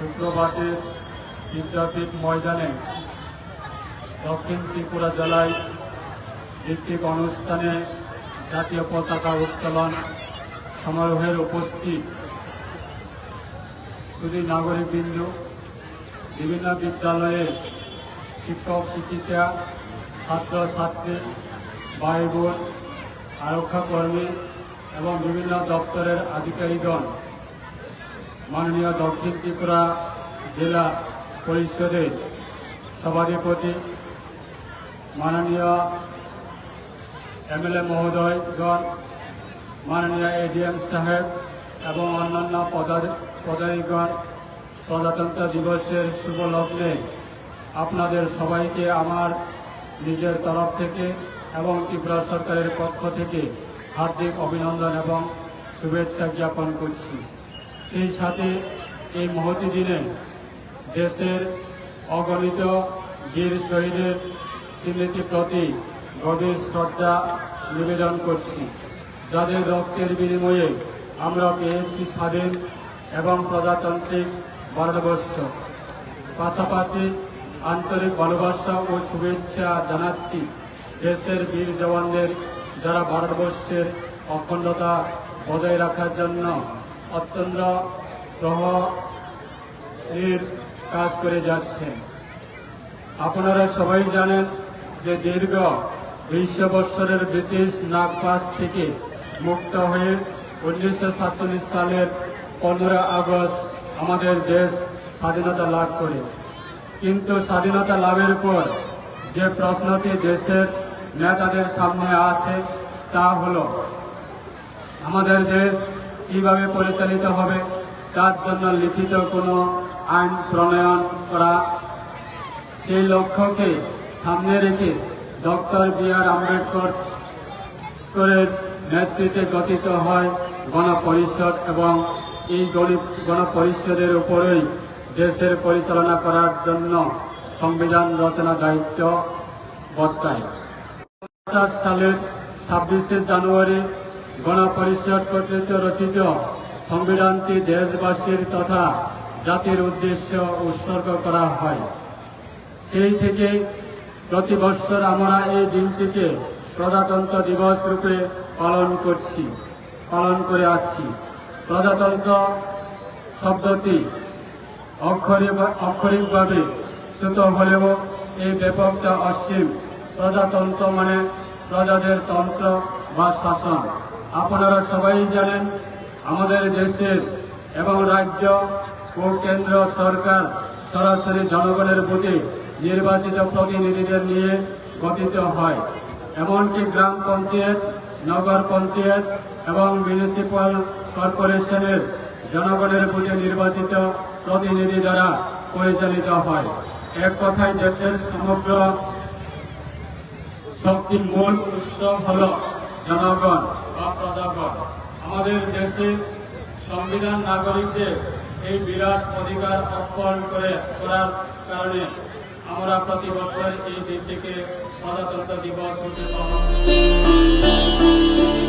শুক্রবারের বিদ্যাপীঠ ময়দানে দক্ষিণ ত্রিপুরা জেলায় ভিত্তিক অনুষ্ঠানে জাতীয় পতাকা উত্তোলন সমারোহের উপস্থিত শুধু নাগরিকবৃন্দ, বিভিন্ন বিদ্যালয়ের শিক্ষক শিক্ষিকা, ছাত্র ছাত্রী, ভাই বোন, আরক্ষা কর্মী এবং বিভিন্ন দপ্তরের আধিকারিকগণ, মাননীয় দক্ষিণ ত্রিপুরা জেলা পরিষদের সভাধিপতি, মাননীয় এমএলএ মহোদয়গণ, মাননীয় এডিএম সাহেব এবং অন্যান্য পদাধিকারীগণ, প্রজাতন্ত্র দিবসের শুভ লগ্নে আপনাদের সবাইকে আমার নিজের তরফ থেকে এবং ত্রিপুরা সরকারের পক্ষ থেকে হার্দিক অভিনন্দন এবং শুভেচ্ছা জ্ঞাপন করছি। সেই সাথে এই মহতী দিনে দেশের অগণিত বীর শহীদের স্মৃতির প্রতি গভীর শ্রদ্ধা নিবেদন করছি, যাদের রক্তের বিনিময়ে আমরা পেয়েছি স্বাধীন এবং প্রজাতান্ত্রিক ভারতবর্ষ। পাশাপাশি আন্তরিক ভালোবাসা ও শুভেচ্ছা জানাচ্ছি দেশের বীর জওয়ানদের, যারা ভারতবর্ষের অখণ্ডতা বজায় রাখার জন্য অত্যন্ত প্রহরীর কাজ করে যাচ্ছেন। আপনারা সবাই জানেন যে দীর্ঘ ২০ বছরের ব্রিটিশ নাগপাশ থেকে মুক্ত হয়ে 1947 সালের 15 আগস্ট আমাদের দেশ স্বাধীনতা লাভ করে। কিন্তু স্বাধীনতা লাভের পর যে প্রশ্নটি দেশের নেতাদের সামনে আসে তা হল আমাদের দেশ কিভাবে পরিচালিত হবে, তার জন্য লিখিত কোনো আইন প্রণয়ন করা। সেই লক্ষ্যকে সামনে রেখে ডক্টর বি.আর. আম্বেদকরের নেতৃত্বে গঠিত হয় গণপরিষদ এবং এই গণপরিষদের উপরেই দেশের পরিচালনা করার জন্য সংবিধান রচনা দায়িত্ব বর্তায়। 2050 সালের 26শে জানুয়ারি গণপরিষদ কর্তৃক রচিত সংবিধানটি দেশবাসীর তথা জাতির উদ্দেশ্যে উৎসর্গ করা হয়। সেই থেকে প্রতি বছর আমরা এই দিনটিকে প্রজাতন্ত্র দিবস রূপে পালন করে আসছি। প্রজাতন্ত্র শব্দটি অক্ষরিকভাবে শ্রুত হলেও এই ব্যাপকটা অসীম। প্রজাতন্ত্র মানে প্রজাদের তন্ত্র বা শাসন। আপনারা সবাই জানেন আমাদের দেশের এবং রাজ্য ও কেন্দ্র সরকার সরাসরি জনগণের ভোটে নির্বাচিত প্রতিনিধিদের নিয়ে গঠিত হয়। এমনকি গ্রাম পঞ্চায়েত, নগর পঞ্চায়েত এবং মিউনিসিপ্যাল কর্পোরেশনের জনগণের ভোটে নির্বাচিত প্রতিনিধি দ্বারা পরিচালিত হয়। এক কথায় দেশের সমগ্র শক্তির মূল উৎস হল জনগণ বা প্রজাগণ। আমাদের দেশের সংবিধান নাগরিকদের এই বিরাট অধিকার অর্পণ করার কারণে আমরা প্রতি বছর এই দিনটিকে প্রজাতন্ত্র দিবস রূপে পালন করি।